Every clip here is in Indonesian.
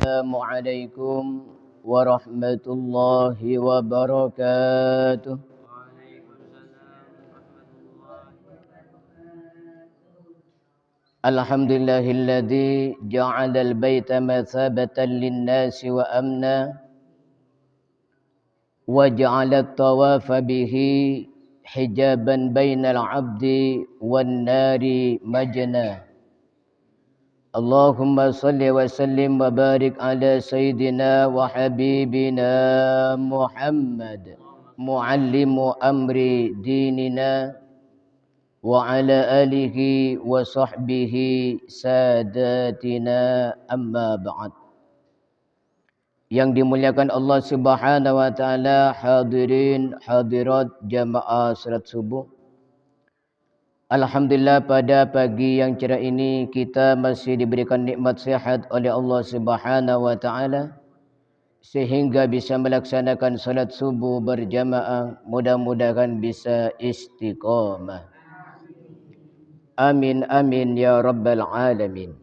Assalamualaikum warahmatullahi wabarakatuh. Alhamdulillahilladzi ja'alal baita mathabatan lin-nasi wa amna wa ja'alat tawafa bihi hijaban bainal 'abdi wan nari majna. Allahumma salli wa sallim wa barik ala sayyidina wa habibina Muhammad muallimu amri dinina wa ala alihi wa sahbihi sadatina amma ba'd. Yang dimuliakan Allah Subhanahu wa taala, hadirin hadirat jamaah salat subuh. Alhamdulillah pada pagi yang cerah ini kita masih diberikan nikmat sehat oleh Allah Subhanahu wa taala sehingga bisa melaksanakan salat subuh berjamaah. Mudah-mudahan bisa istiqamah. Amin amin ya rabbal alamin.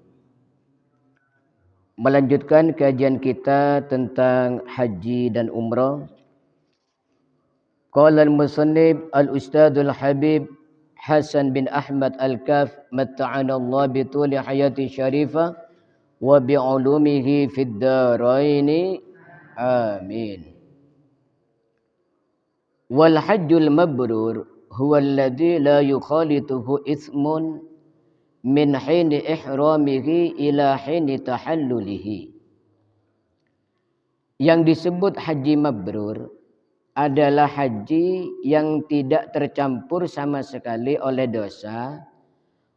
Melanjutkan kajian kita tentang haji dan umrah. Qala al-musannif al-ustadzul habib Hasan bin Ahmad Al-Kaf matta'ana Allah bi tuli hayati syarifah wa bi ulumihi fid daraini amin. Wal hajjul mabrur huwa alladhi la yukhalituhu ithmun min hini ihramihi ila hini tahallulihi. Yang disebut haji mabrur adalah haji yang tidak tercampur sama sekali oleh dosa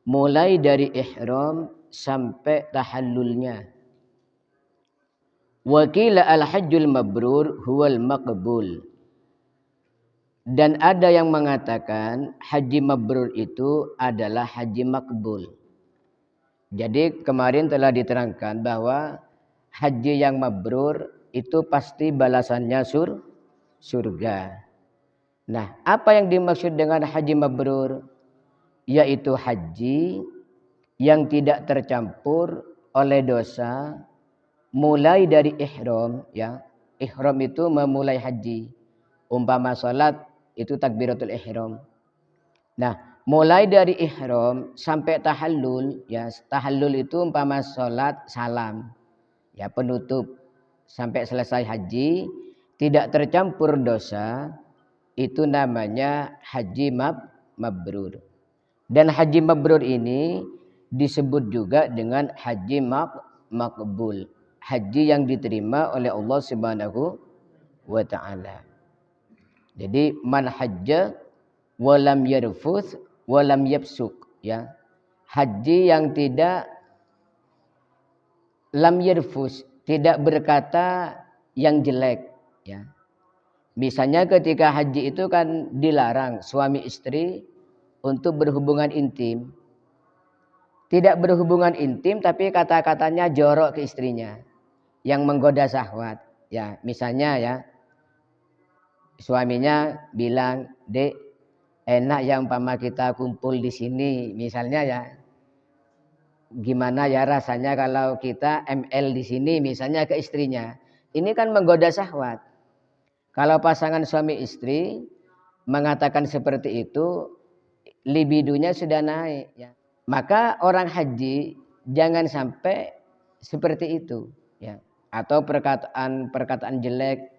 mulai dari ihram sampai tahallulnya. Wa qila al-hajjul mabrur huwal maqbul. Dan ada yang mengatakan haji mabrur itu adalah haji makbul. Jadi kemarin telah diterangkan bahwa haji yang mabrur itu pasti balasannya surga. Nah, apa yang dimaksud dengan haji mabrur? Yaitu haji yang tidak tercampur oleh dosa mulai dari ihram, ya. Ihram itu memulai haji. Umpama salat itu takbiratul ihram. Nah, mulai dari ihram sampai tahallul, ya. Tahallul itu umpama salat salam. Ya, penutup sampai selesai haji tidak tercampur dosa, itu namanya haji mabrur. Dan haji mabrur ini disebut juga dengan haji makbul, haji yang diterima oleh Allah Subhanahu wa taala. Jadi man hajja wa lam yarfuth wa lam yafsuk, ya. Haji yang tidak lam yarfus, tidak berkata yang jelek, ya. Misalnya ketika haji itu kan dilarang suami istri untuk berhubungan intim. Tidak berhubungan intim tapi kata-katanya jorok ke istrinya yang menggoda syahwat. Ya, misalnya ya suaminya bilang, "Dek, enak ya umpama kita kumpul di sini." Misalnya ya. Gimana ya rasanya kalau kita ML di sini misalnya ke istrinya. Ini kan menggoda syahwat. Kalau pasangan suami istri mengatakan seperti itu, libidonya sudah naik, ya. Maka orang haji jangan sampai seperti itu, ya. Atau perkataan jelek,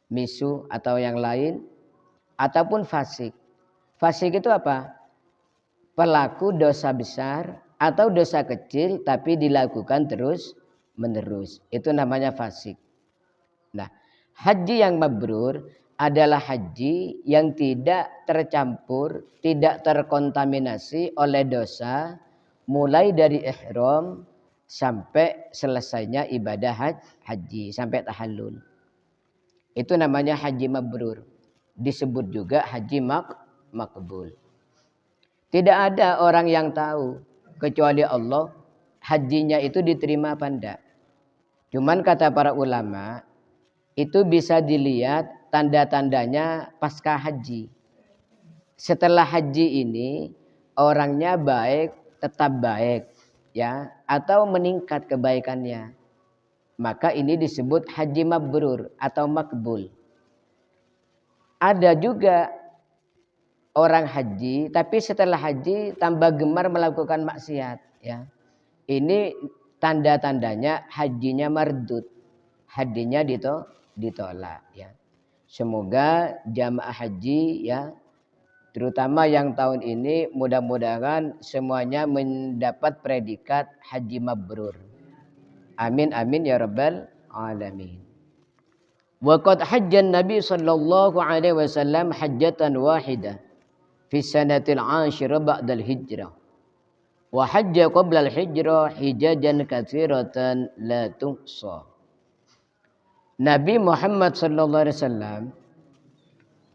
misu atau yang lain, ataupun fasik. Fasik itu apa? Pelaku dosa besar atau dosa kecil tapi dilakukan terus menerus. Itu namanya fasik. Nah, haji yang mabrur adalah haji yang tidak tercampur, tidak terkontaminasi oleh dosa mulai dari ihram sampai selesainya ibadah haji, sampai tahallul. Itu namanya haji mabrur. Disebut juga haji makbul. Tidak ada orang yang tahu kecuali Allah hajinya itu diterima apa enggak. Cuman kata para ulama, itu bisa dilihat tanda-tandanya pasca haji. Setelah haji ini orangnya baik, tetap baik, ya, atau meningkat kebaikannya. Maka ini disebut haji mabrur atau makbul. Ada juga orang haji, tapi setelah haji tambah gemar melakukan maksiat. Ya, ini tanda-tandanya hajinya mardud, hajinya ditolak. Ya, semoga jamaah haji ya, terutama yang tahun ini mudah-mudahan semuanya mendapat predikat haji mabrur. Amin amin ya rabbal alamin. Wa qad hajjan Nabi sallallahu alaihi wasallam hajjatan wahidah fi sanatil 'ashirah ba'dal hijrah. Wa hajja qabla al-hijrah hijajan katsiratan la tuhsa. Nabi Muhammad sallallahu alaihi wasallam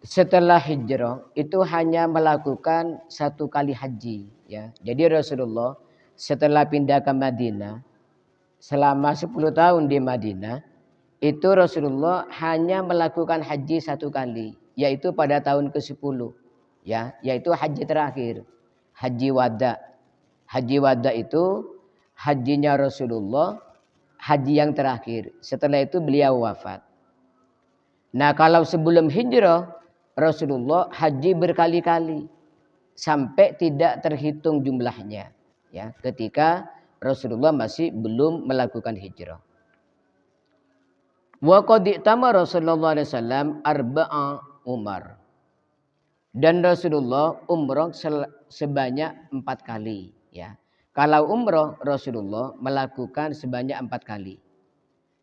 setelah hijrah itu hanya melakukan satu kali haji ya. Jadi Rasulullah setelah pindah ke Madinah selama 10 tahun di Madinah itu Rasulullah hanya melakukan haji satu kali, yaitu pada tahun ke-10 ya, yaitu haji terakhir, haji wada. Haji wada itu hajinya Rasulullah, haji yang terakhir. Setelah itu beliau wafat. Nah, kalau sebelum hijrah Rasulullah haji berkali-kali sampai tidak terhitung jumlahnya ya, ketika Rasulullah masih belum melakukan hijrah. Wa qad i'tamara Rasulullah sallallahu alaihi wasallam arba'a umar. Dan Rasulullah umrah sebanyak 4 kali ya. Kalau umrah Rasulullah melakukan sebanyak 4 kali.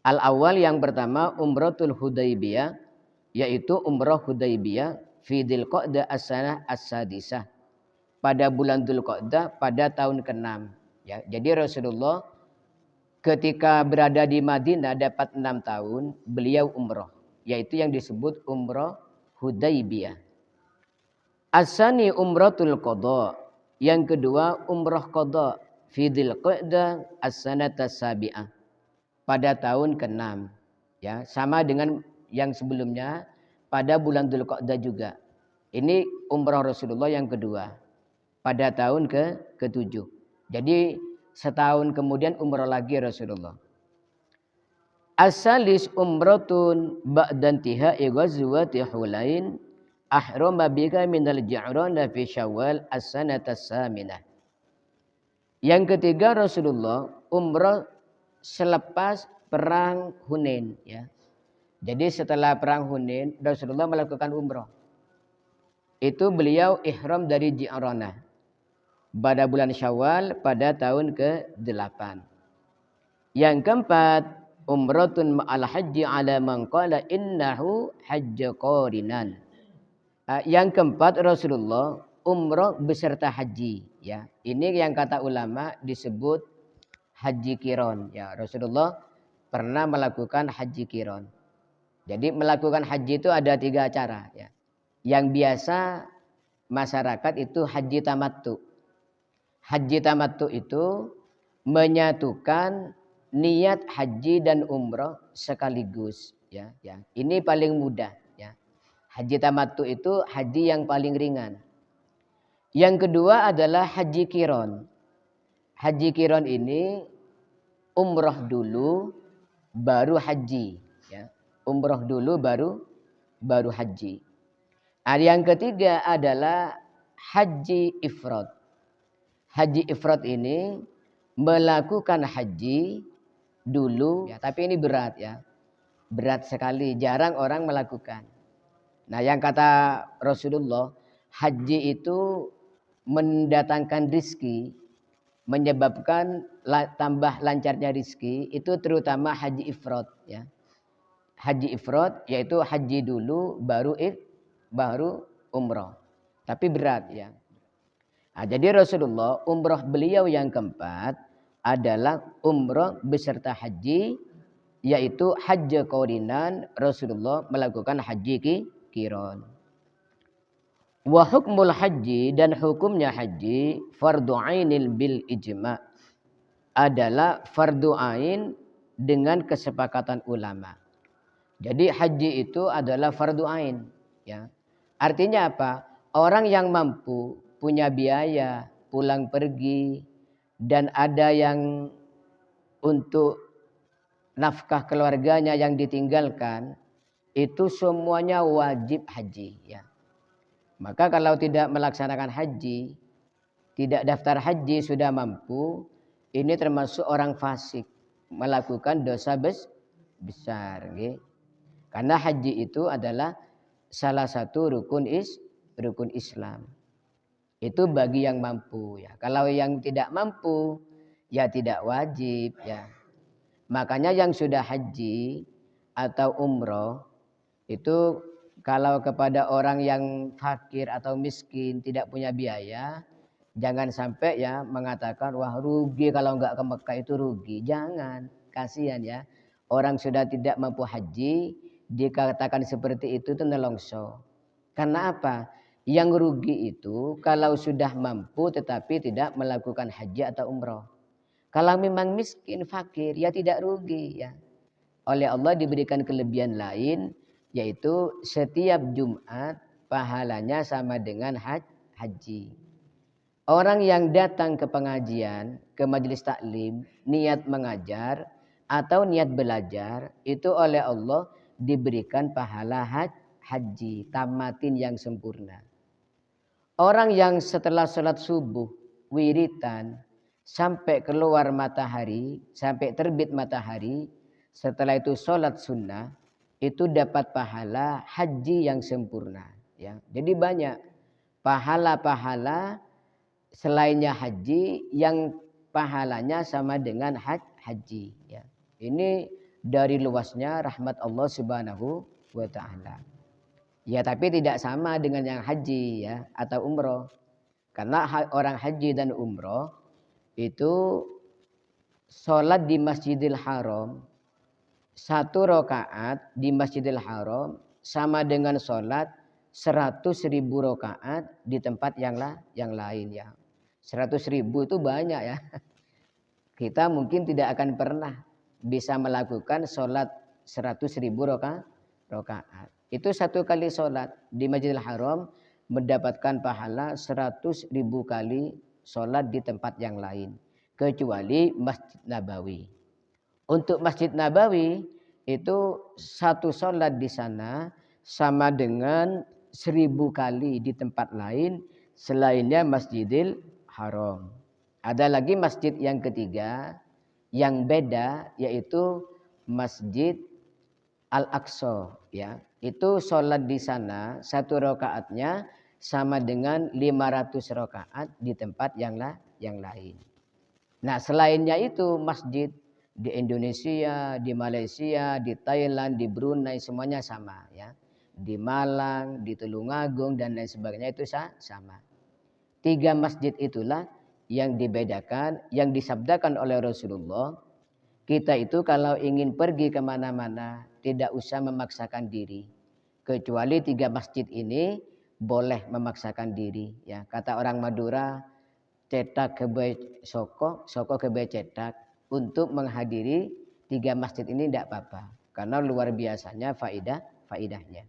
Al-awwal yang pertama umratul Hudaybiyah, yaitu umrah Hudaybiyah fi Dzulqa'dah as-sanah as-sadisah. Pada bulan Dzulqa'dah pada tahun ke-6 ya. Jadi Rasulullah ketika berada di Madinah dapat 6 tahun beliau umrah, yaitu yang disebut umrah Hudaybiyah. As-sani umratul qadha. Yang kedua umrah qadha fi Dzulqa'dah as-sanata sabi'ah. Pada tahun ke-6 ya, sama dengan yang sebelumnya pada bulan Dzulqa'dah juga. Ini umrah Rasulullah yang kedua pada tahun ke-7. Jadi setahun kemudian umrah lagi Rasulullah. As-salis umratun ba'da intihai ghazwati Hulain ahrama bika minal Ja'rana fi Syawal as-sanata as-saminah. Yang ketiga Rasulullah umrah selepas perang Hunain ya. Jadi setelah perang Hunain Rasulullah melakukan umrah. Itu beliau ihram dari Ja'rana pada bulan Syawal pada tahun ke-8. Yang keempat umratun ma'al haji ala man qala innahu hajja qarinan. Yang keempat Rasulullah umrah beserta haji ya. Ini yang kata ulama disebut haji qiron ya. Rasulullah pernah melakukan haji qiron. Jadi melakukan haji itu ada 3 cara ya. Yang biasa masyarakat itu haji tamattu. Haji tamattu itu menyatukan niat haji dan umrah sekaligus ya. Ini paling mudah ya. Haji tamattu itu haji yang paling ringan. Yang kedua adalah haji qiron. Haji qiron ini umrah dulu baru haji ya. Umrah dulu baru haji. Yang ketiga adalah haji ifrad. Haji ifrad ini melakukan haji dulu ya, tapi ini berat ya. Berat sekali, jarang orang melakukan. Nah, yang kata Rasulullah, haji itu mendatangkan rizki, menyebabkan tambah lancarnya rizki, itu terutama haji ifrad ya. Haji ifrad yaitu haji dulu baru umrah. Tapi berat ya. Nah, jadi Rasulullah umrah beliau yang keempat adalah umrah beserta haji, yaitu haji qarinan. Rasulullah melakukan haji qiron. Wa hukmul haji, dan hukumnya haji fardu ainil bil ijma, adalah fardu ain dengan kesepakatan ulama. Jadi haji itu adalah fardu ain ya. Artinya apa? Orang yang mampu, punya biaya, pulang pergi, dan ada yang untuk nafkah keluarganya yang ditinggalkan, itu semuanya wajib haji ya. Maka kalau tidak melaksanakan haji, tidak daftar haji sudah mampu, ini termasuk orang fasik, melakukan dosa besar. Okay? Karena haji itu adalah salah satu rukun Islam. Itu bagi yang mampu ya. Kalau yang tidak mampu, ya tidak wajib ya. Makanya yang sudah haji atau umroh itu kalau kepada orang yang fakir atau miskin tidak punya biaya, jangan sampai ya mengatakan wah rugi kalau enggak ke Mekah itu rugi. Jangan, kasihan ya. Orang sudah tidak mampu haji dikatakan seperti itu nelongso. Karena apa? Yang rugi itu kalau sudah mampu tetapi tidak melakukan haji atau umroh. Kalau memang miskin, fakir, ya tidak rugi ya. Oleh Allah diberikan kelebihan lain, yaitu setiap Jumat pahalanya sama dengan haji. Orang yang datang ke pengajian, ke majelis taklim, niat mengajar atau niat belajar, itu oleh Allah diberikan pahala haji, tamatin yang sempurna. Orang yang setelah sholat subuh, wiritan, sampai keluar matahari, sampai terbit matahari, setelah itu sholat sunnah, itu dapat pahala haji yang sempurna. Ya. Jadi banyak pahala-pahala selainnya haji yang pahalanya sama dengan haji. Ya. Ini dari luasnya rahmat Allah Subhanahu wa Ta'ala. Ya tapi tidak sama dengan yang haji ya atau umroh. Karena orang haji dan umroh itu sholat di Masjidil Haram 1 rakaat di Masjidil Haram sama dengan sholat 100.000 rakaat di tempat yang lain ya. 100.000 itu banyak ya. Kita mungkin tidak akan pernah bisa melakukan sholat 100.000 rakaat. Itu 1 kali sholat di Masjidil Haram mendapatkan pahala 100.000 kali sholat di tempat yang lain. Kecuali Masjid Nabawi. Untuk Masjid Nabawi itu 1 sholat di sana sama dengan 1000 kali di tempat lain selainnya Masjidil Haram. Ada lagi masjid yang ketiga yang beda yaitu Masjid Al-Aqsa ya. Itu sholat di sana 1 rakaatnya sama dengan 500 rakaat di tempat yang lain. Nah selainnya itu masjid di Indonesia, di Malaysia, di Thailand, di Brunei semuanya sama ya. Di Malang, di Tulungagung dan lain sebagainya itu sama. 3 masjid itulah yang dibedakan, yang disabdakan oleh Rasulullah. Kita itu kalau ingin pergi kemana-mana tidak usah memaksakan diri. Kecuali 3 masjid ini boleh memaksakan diri. Ya, kata orang Madura, cetak kebe soko, soko kebe cetak. Untuk menghadiri 3 masjid ini tidak apa-apa. Karena luar biasanya faidahnya.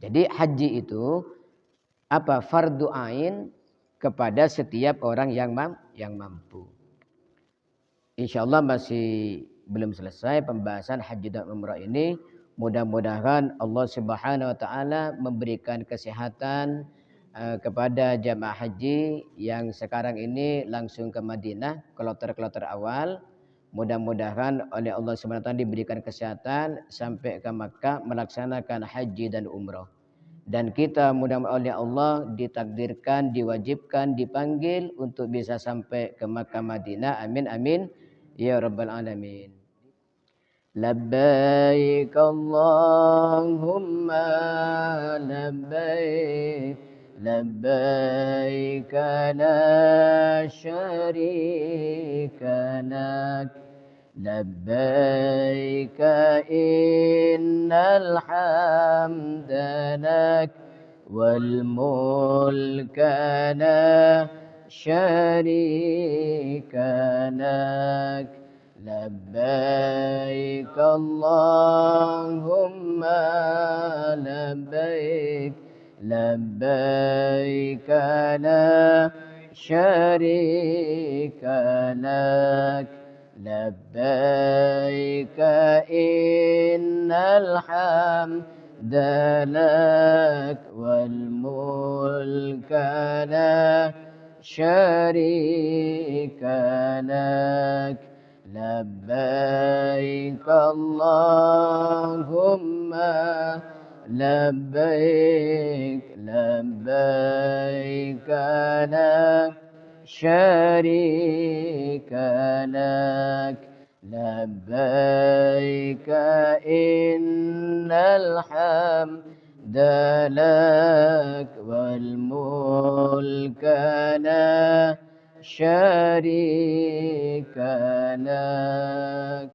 Jadi haji itu apa fardu ain kepada setiap orang yang mampu. InsyaAllah masih belum selesai pembahasan haji dan umrah ini. Mudah-mudahan Allah Subhanahu wa Ta'ala memberikan kesehatan kepada jamaah haji yang sekarang ini langsung ke Madinah, kloter-kloter awal. Mudah-mudahan oleh Allah Subhanahu wa Ta'ala diberikan kesehatan sampai ke Makkah melaksanakan haji dan umrah. Dan kita mudah-mudahan oleh Allah ditakdirkan, diwajibkan, dipanggil untuk bisa sampai ke Makkah Madinah. Amin amin ya rabbal alamin. Labbaik Allahumma labbaik labbaik la syarika lak labbaik innal hamda lak wal mulka la syarika lak labbaik Allahumma labbaik labbaik la syarika lak labbaik الحمد لك والملك لا شريك لك لبيك اللهم لبيك لبيك لا شريك لك لبيك إن الحمد لك والملك لا شريك لك.